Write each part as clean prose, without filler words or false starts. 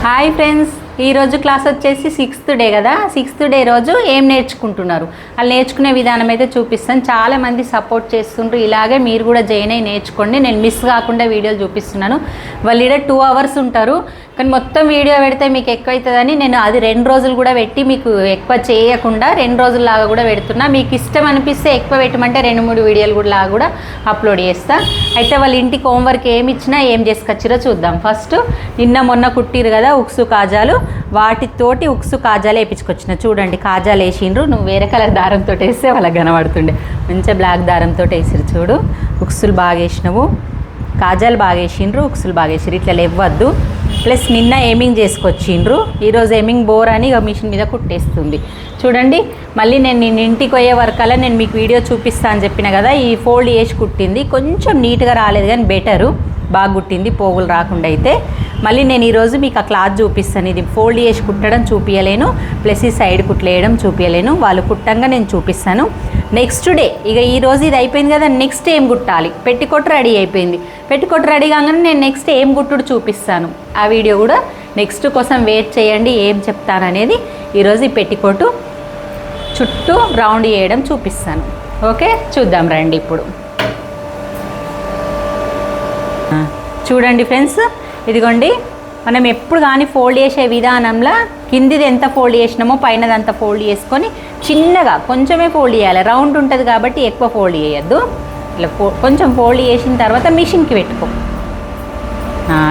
Hi friends, ఈరోజు class వచ్చేసి 6th day కదా. 6th డే రోజు ఏం నేర్చుకుంటున్నారు వాళ్ళు నేర్చుకునే విధానం అయితే చూపిస్తాను. చాలామంది సపోర్ట్ చేస్తుండ్రు, ఇలాగే మీరు కూడా జాయిన్ అయ్యి నేర్చుకోండి. నేను మిస్ కాకుండా వీడియోలు చూపిస్తున్నాను. వాళ్ళు ఇక్కడ 2 hours ఉంటారు, కానీ మొత్తం వీడియో పెడితే మీకు ఎక్కువ అవుతుందని నేను అది 2 రోజులు కూడా పెట్టి మీకు ఎక్కువ చేయకుండా 2 రోజుల్లాగా కూడా పెడుతున్నా. మీకు ఇష్టం అనిపిస్తే ఎక్కువ పెట్టమంటే 2-3 వీడియోలు కూడా లాగా కూడా అప్లోడ్ చేస్తా. అయితే వాళ్ళ ఇంటికి హోంవర్క్ ఏమి ఇచ్చినా ఏం చేసుకొచ్చిరో చూద్దాం. ఫస్ట్ నిన్న మొన్న కుట్టిరు కదా ఉక్సు కాజాలు, వాటితోటి ఉక్సు కాజాలు వేయించుకొచ్చిన. చూడండి, కాజాలు వేసిండ్రు. నువ్వు వేరే కలర్ దారంతో వేస్తే వాళ్ళకి కనబడుతుండే. మంచిగా బ్లాక్ దారంతో వేసిరు. చూడు, ఉక్సులు బాగా వేసినావు, కాజాలు బాగా వేసిండ్రు, ఉక్సులు బాగా వేసిరు. ఇట్లా లేవద్దు. ప్లస్ నిన్న ఏమింగ్ చేసుకొచ్చిండ్రు, ఈరోజు ఏమింగ్ బోర్ అని ఇక మిషన్ మీద కుట్టేస్తుంది. చూడండి, మళ్ళీ నేను ఇంటికి పోయే వరకల్లా నేను మీకు వీడియో చూపిస్తా అని చెప్పిన కదా. ఈ ఫోల్డ్ చేసి కుట్టింది, కొంచెం నీట్గా రాలేదు కానీ బెటరు, బాగా కుట్టింది పోగులు రాకుండా. అయితే మళ్ళీ నేను ఈరోజు మీకు ఆ క్లాత్ చూపిస్తాను. ఇది ఫోల్డ్ చేసి కుట్టడం చూపించలేను, ప్లస్ ఈ సైడ్ కుట్లేయడం చూపించలేను. వాళ్ళు కుట్టంగా నేను చూపిస్తాను. నెక్స్ట్ డే ఇక ఈరోజు ఇది అయిపోయింది కదా, నెక్స్ట్ ఏం కుట్టాలి. పెట్టికోట్ రెడీ అయిపోయింది. పెట్టికోట్ రెడీ కాగానే నేను నెక్స్ట్ ఏం కుట్టుడు చూపిస్తాను. ఆ వీడియో కూడా నెక్స్ట్ కోసం వెయిట్ చేయండి, ఏం చెప్తాననేది. ఈరోజు ఈ పెట్టికోటు చుట్టూ రౌండ్ చేయడం చూపిస్తాను. ఓకే, చూద్దాం రండి. ఇప్పుడు చూడండి ఫ్రెండ్స్, ఇదిగోండి, మనం ఎప్పుడు కానీ ఫోల్డ్ చేసే విధానంలో కిందిది ఎంత ఫోల్డ్ చేసినామో పైనది అంత ఫోల్డ్ చేసుకొని చిన్నగా కొంచెమే ఫోల్డ్ చేయాలి. రౌండ్ ఉంటుంది కాబట్టి ఎక్కువ ఫోల్డ్ చేయొద్దు. ఇలా కొంచెం ఫోల్డ్ చేసిన తర్వాత మిషన్కి పెట్టుకో.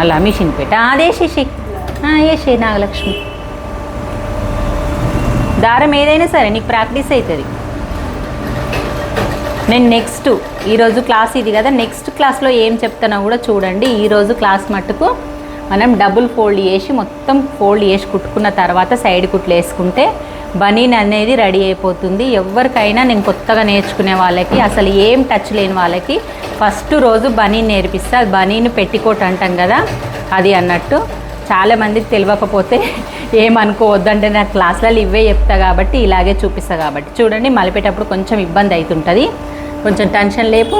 అలా మిషన్కి పెట్టు. అదేసేసి వేసే నాగలక్ష్మి. దారం ఏదైనా సరే నీకు ప్రాక్టీస్ అవుతుంది. నేను నెక్స్ట్ ఈరోజు క్లాస్ ఇది కదా, నెక్స్ట్ క్లాస్లో ఏం చెప్తానో కూడా చూడండి. ఈరోజు క్లాస్ మట్టుకు మనం డబుల్ ఫోల్డ్ చేసి మొత్తం ఫోల్డ్ చేసి కుట్టుకున్న తర్వాత సైడ్ కుట్లు వేసుకుంటే బనీన్ అనేది రెడీ అయిపోతుంది. ఎవరికైనా నేను కొత్తగా నేర్చుకునే వాళ్ళకి, అసలు ఏం టచ్ లేని వాళ్ళకి ఫస్ట్ రోజు బనీన్ నేర్పిస్తే, అది బనీన్ పెట్టికోట్ అంటాం కదా అది అన్నట్టు. చాలామందికి తెలియకపోతే ఏమనుకోవద్దు, అంటే నా క్లాసులలో ఇవే చెప్తా కాబట్టి ఇలాగే చూపిస్తా కాబట్టి. చూడండి, మలిపేటప్పుడు కొంచెం ఇబ్బంది అవుతుంటుంది, కొంచెం టెన్షన్ లేపు.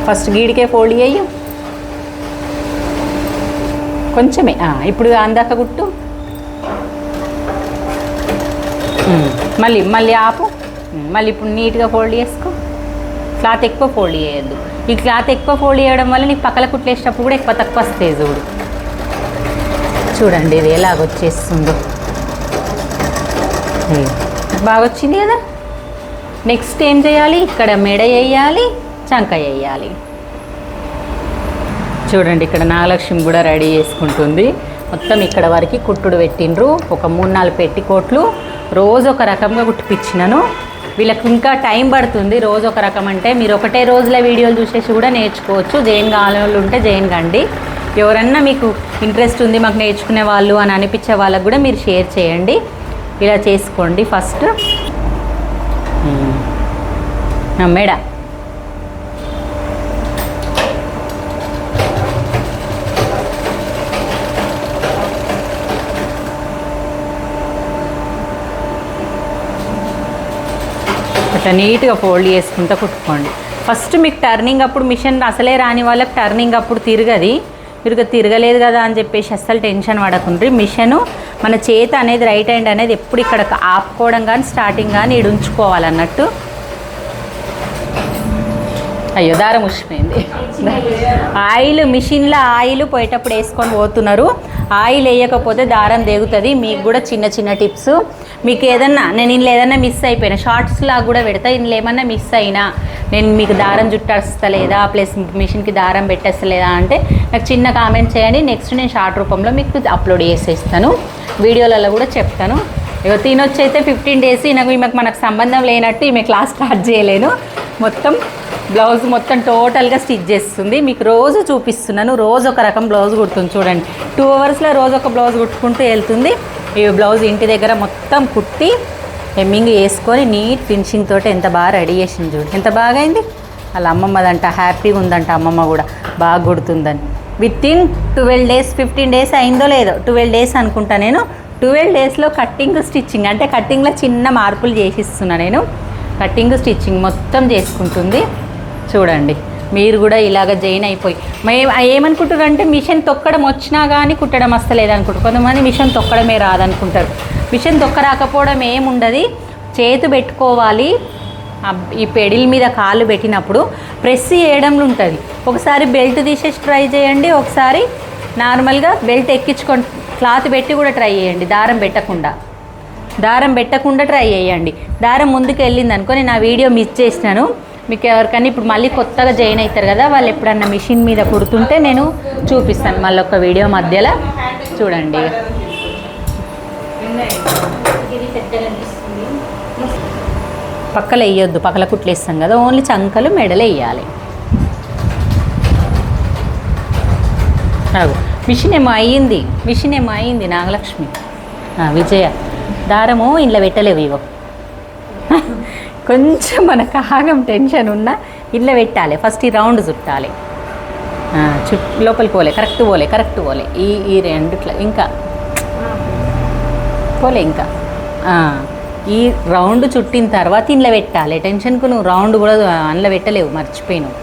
ఫస్ట్ గీడికే ఫోల్డ్ చేయు, కొంచెమే. ఇప్పుడు అందాక కుట్టు, మళ్ళీ ఆపు. మళ్ళీ ఇప్పుడు నీట్గా ఫోల్డ్ చేసుకో. క్లాత్ ఎక్కువ ఫోల్డ్ చేయొద్దు. ఈ క్లాత్ ఎక్కువ ఫోల్డ్ చేయడం వల్ల నీకు పక్కల కుట్లేసేటప్పుడు కూడా ఎక్కువ తక్కువ వస్తాయి. చూడు, చూడండి ఇది ఎలాగొచ్చేస్తుందో. బాగా వచ్చింది కదా. నెక్స్ట్ ఏం చేయాలి, ఇక్కడ మెడ వేయాలి, చంక వేయాలి. చూడండి, ఇక్కడ నాగలక్ష్మి కూడా రెడీ చేసుకుంటుంది. మొత్తం ఇక్కడ వరకు కుట్టుడు పెట్టిండ్రు. ఒక 3-4 పెట్టికోట్లు రోజు ఒక రకంగా కుట్టిపించినాను. వీళ్ళకి ఇంకా టైం పడుతుంది. రోజు ఒక రకం అంటే మీరు ఒకటే రోజుల వీడియోలు చూసేసి కూడా నేర్చుకోవచ్చు. జైన్ కాని వాళ్ళు ఉంటే జైన్ కండి. ఎవరన్నా మీకు ఇంట్రెస్ట్ ఉంది మాకు నేర్చుకునే వాళ్ళు అని అనిపించే వాళ్ళకు కూడా మీరు షేర్ చేయండి. ఇలా చేసుకోండి. ఫస్ట్ మెడ అట్లా నీట్గా ఫోల్డ్ చేసుకుంటూ కుట్టుకోండి. ఫస్ట్ మీకు టర్నింగ్ అప్పుడు మిషన్ అసలే రాని వాళ్ళకి టర్నింగ్ అప్పుడు తిరగలేదు కదా అని చెప్పేసి అస్సలు టెన్షన్ పడకుండ్రి. మిషను మన చేతి అనేది రైట్ హ్యాండ్ అనేది ఎప్పుడు ఇక్కడ ఆపుకోవడం కానీ స్టార్టింగ్ కానీ ఈడు ఉంచుకోవాలన్నట్టు. అయ్యో, దారం ఉష్మైంది. ఆయిల్ మిషన్లో ఆయిల్ పోయేటప్పుడు వేసుకొని పోతున్నారు. ఆయిల్ వేయకపోతే దారం దిగుతుంది. మీకు కూడా చిన్న చిన్న టిప్స్. మీకు ఏదన్నా నేను ఇందులో ఏదన్నా మిస్ అయిపోయినా షార్ట్స్ లాగా కూడా పెడతా. ఇందులో ఏమన్నా మిస్ అయినా నేను మీకు దారం జుట్టేస్తలేదా, ప్లస్ మిషన్కి దారం పెట్టేస్తలేదా అంటే నాకు చిన్న కామెంట్ చేయండి. నెక్స్ట్ నేను షార్ట్ రూపంలో మీకు అప్లోడ్ చేసేస్తాను. వీడియోలలో కూడా చెప్తాను. తినొచ్చి అయితే 15 days మనకు సంబంధం లేనట్టు ఈమె క్లాస్ స్టార్ట్ చేయలేను. మొత్తం బ్లౌజ్ మొత్తం టోటల్గా స్టిచ్ చేస్తుంది. మీకు రోజు చూపిస్తున్నాను. రోజు ఒక రకం బ్లౌజ్ కుడుతుంది. చూడండి, 2 hours రోజు ఒక బ్లౌజ్ కుట్టుకుంటూ వెళ్తుంది. ఈ బ్లౌజ్ ఇంటి దగ్గర మొత్తం కుట్టి హెమ్మింగ్ వేసుకొని నీట్ ఫినిషింగ్ తోటి ఎంత బాగా రెడీ చేసింది. చూడు ఎంత బాగా అయింది. వాళ్ళ అమ్మమ్మదంట హ్యాపీగా ఉందంట. అమ్మమ్మ కూడా బాగా కుడుతుందని. వితిన్ 12 days 15 days అయిందో లేదో, 12 days అనుకుంటా. నేను 12 daysలో కట్టింగ్ స్టిచ్చింగ్ అంటే కట్టింగ్లో చిన్న మార్పులు చేసిస్తున్నా. నేను కట్టింగ్ స్టిచ్చింగ్ మొత్తం చేసుకుంటుంది. చూడండి, మీరు కూడా ఇలాగ జాయిన్ అయిపోయి ఏమనుకుంటారు అంటే మిషన్ తొక్కడం వచ్చినా కానీ కుట్టడం వస్తలేదు అనుకుంటారు. కొంతమంది మిషన్ తొక్కడమే రాదనుకుంటారు. మిషన్ తొక్క రాకపోవడం ఏముండదు, చేతి పెట్టుకోవాలి. ఈ పెడిల్ మీద కాళ్ళు పెట్టినప్పుడు ప్రెస్ చేయడంలో ఉంటుంది. ఒకసారి బెల్ట్ తీసేసి ట్రై చేయండి, ఒకసారి నార్మల్గా బెల్ట్ ఎక్కించుకొని క్లాత్ పెట్టి కూడా ట్రై చేయండి. దారం పెట్టకుండా ట్రై చేయండి. దారం ముందుకు వెళ్ళింది అనుకో, నేను ఆ వీడియో మిస్ చేసినాను. మీకు ఎవరికైనా ఇప్పుడు మళ్ళీ కొత్తగా జాయిన్ అవుతారు కదా, వాళ్ళు ఎప్పుడన్నా మిషన్ మీద కుడుతుంటే నేను చూపిస్తాను మళ్ళీ ఒక వీడియో మధ్యలో చూడండి. పక్కలు వేయొద్దు, పక్కల కుట్లు వేస్తాం కదా, ఓన్లీ చంకలు మెడలు వేయాలి. మిషన్ ఏమో అయ్యింది నాగలక్ష్మి. విజయ దారము ఇంట్లో పెట్టలేవు, ఇవో కొంచెం మనకు ఆగం టెన్షన్ ఉన్నా ఇంట్లో పెట్టాలి. ఫస్ట్ ఈ రౌండ్ చుట్టాలి, లోపలికి కరెక్ట్ పోలే ఈ రెండిట్లా ఇంకా పోలే ఇంకా ఈ రౌండ్ చుట్టిన తర్వాత ఇంట్లో పెట్టాలి. టెన్షన్కు నువ్వు రౌండ్ కూడా అందులో పెట్టలేవు, మర్చిపోయినావు.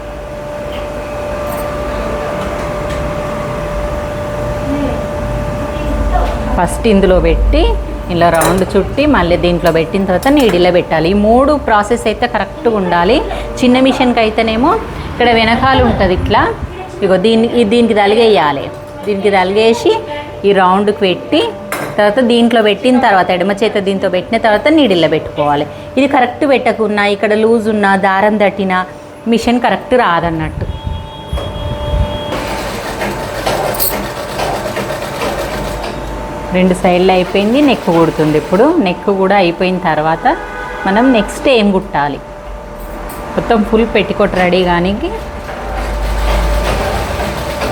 ఫస్ట్ ఇందులో పెట్టి ఇలా రౌండ్ చుట్టి మళ్ళీ దీంట్లో పెట్టిన తర్వాత నీడిలో పెట్టాలి. ఈ 3 ప్రాసెస్ అయితే కరెక్ట్గా ఉండాలి. చిన్న మిషన్కి అయితేనేమో ఇక్కడ వెనకాల ఉంటుంది ఇట్లా, ఇగో దీనికి తలిగేయాలి. దీనికి తలిగేసి ఈ రౌండ్కి పెట్టి తర్వాత దీంట్లో పెట్టిన తర్వాత ఎడమ చేత దీంతో పెట్టిన తర్వాత నీడిలో పెట్టుకోవాలి. ఇది కరెక్ట్ పెట్టకున్నా, ఇక్కడ లూజ్ ఉన్నా, దారం తట్టినా మిషన్ కరెక్ట్ రాదన్నట్టు. రెండు సైడ్లు అయిపోయింది, నెక్ కుడుతుంది. ఇప్పుడు నెక్ కూడా అయిపోయిన తర్వాత మనం నెక్స్ట్ ఏం కుట్టాలి, మొత్తం ఫుల్ పెట్టికోట్ రెడీ. కానీ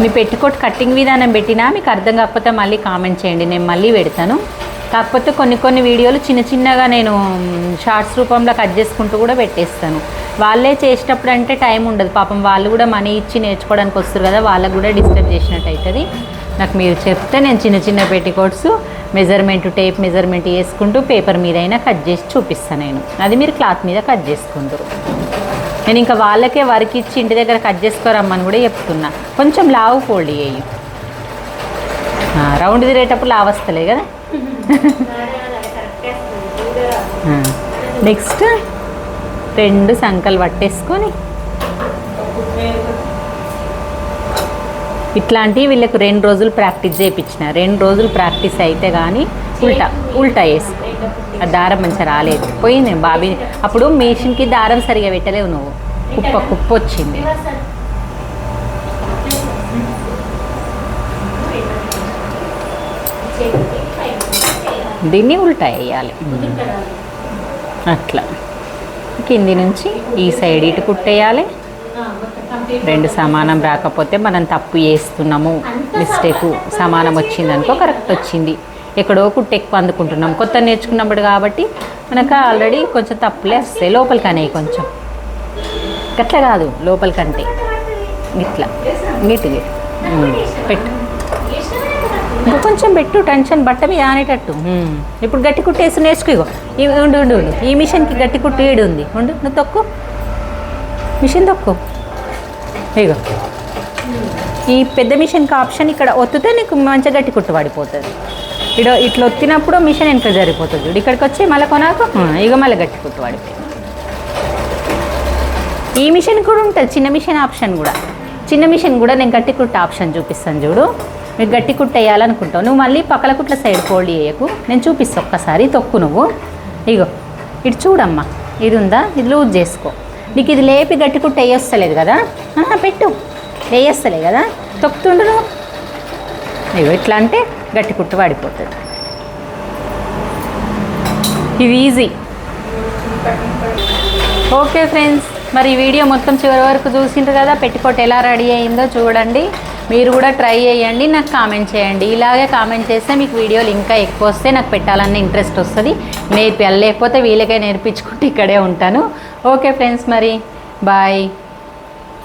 మీ పెట్టికోట్ కట్టింగ్ విధానం పెట్టినా మీకు అర్థం కాకపోతే మళ్ళీ కామెంట్ చేయండి, నేను మళ్ళీ పెడతాను. కాకపోతే కొన్ని వీడియోలు చిన్నగా నేను షార్ట్స్ రూపంలో కట్ చేసుకుంటూ కూడా పెట్టేస్తాను. వాళ్ళే చేసేటప్పుడు అంటే టైం ఉండదు పాపం, వాళ్ళు కూడా మనీ ఇచ్చి నేర్చుకోవడానికి వస్తారు కదా, వాళ్ళకు కూడా డిస్టర్బ్ చేసినట్టు అవుతుంది. నాకు మీరు చెప్తే నేను చిన్న పెట్టికోట్స్ టేప్ మెజర్మెంట్ వేసుకుంటూ పేపర్ మీద అయినా కట్ చేసి చూపిస్తాను నేను. అది మీరు క్లాత్ మీద కట్ చేసుకుంటారు. నేను ఇంకా వాళ్ళకే వర్క్ ఇచ్చి ఇంటి దగ్గర కట్ చేసుకోరమ్మని కూడా చెప్తున్నా. కొంచెం లావు ఫోల్డ్ చేయి, రౌండ్ తిరిగేటప్పుడు లావు వస్తలే కదా. నెక్స్ట్ 2 సంకలు పట్టేసుకొని ఇట్లాంటివి వీళ్ళకు 2 రోజులు ప్రాక్టీస్ చేయించిన. 2 రోజులు ప్రాక్టీస్ అయితే కానీ ఉల్టా వేసుకో. ఆ దారం మంచిగా రాలేదు, పోయింది బాబీ. అప్పుడు మిషన్కి దారం సరిగా పెట్టలేవు నువ్వు, కుప్ప వచ్చింది. దీన్ని ఉల్టా వేయాలి అట్లా. కింది నుంచి ఈ సైడ్ ఇటు కుట్టేయాలి. 2 సమానం రాకపోతే మనం తప్పు చేస్తున్నాము, మిస్టేక్. సమానం వచ్చిందనుకో కరెక్ట్ వచ్చింది, ఎక్కడో కుట్టు ఎక్కువ అందుకుంటున్నాం. కొత్త నేర్చుకున్నప్పుడు కాబట్టి మనకు ఆల్రెడీ కొంచెం తప్పులే వస్తాయి. లోపలికి అనేవి కొంచెం గట్ల కాదు, లోపలికంటే ఇట్లా నీట్గా పెట్టు, ఇంకా కొంచెం పెట్టు. టెన్షన్ బట్ట మీద ఆనేటట్టు. ఇప్పుడు గట్టి కుట్టేసి నేర్చుకో. ఉండు ఈ మిషన్కి గట్టి కుట్టు ఏడు ఉంది, నువ్వు తొక్కు, మిషన్ తొక్కు. ఇగో ఈ పెద్ద మిషన్కి ఆప్షన్ ఇక్కడ ఒత్తితే నీకు మంచిగా గట్టి కుట్టు పడిపోతుంది. ఇట్లా ఒత్తినప్పుడు మిషన్ వెనక జరిగిపోతుంది. ఇక్కడికి వచ్చి మళ్ళీ కొనాక ఇక మళ్ళీ గట్టి కుట్టు పడిపోయింది. ఈ మిషన్ కూడా ఉంటుంది, చిన్న మిషన్ ఆప్షన్ కూడా. చిన్న మిషన్ కూడా నేను గట్టి కుట్టు ఆప్షన్ చూపిస్తాను చూడు. మీకు గట్టి కుట్టు వేయాలనుకుంటావు, నువ్వు మళ్ళీ పక్కల కుట్ల సైడ్ ఫోల్డ్ చేయకు, నేను చూపిస్తాను ఒక్కసారి. తొక్కు నువ్వు, ఇగో ఇటు చూడమ్మా, ఇది ఉందా, ఇది లూజ్ చేసుకో. నీకు ఇది లేపి గట్టి కుట్టు వేయొస్తలేదు కదా, పెట్టు, వేయొస్తలే కదా, తొక్కుతుండు నువ్వు. ఇగో ఇట్లా అంటే గట్టి కుట్టు పడిపోతుంది. ఇది ఈజీ. ఓకే ఫ్రెండ్స్, మరి ఈ వీడియో మొత్తం చివరి వరకు చూసిండ్రు కదా. పెట్టికోట్ ఎలా రెడీ అయిందో చూడండి. మీరు కూడా ట్రై చేయండి, నాకు కామెంట్ చేయండి. ఇలాగే కామెంట్ చేస్తే మీకు వీడియోలు ఇంకా ఎక్కువ వస్తే నాకు పెట్టాలన్న ఇంట్రెస్ట్ వస్తుంది. నేర్పియాలి, లేకపోతే వీళ్ళకే నేర్పించుకుంటే ఇక్కడే ఉంటాను. ఓకే ఫ్రెండ్స్, మరి బాయ్.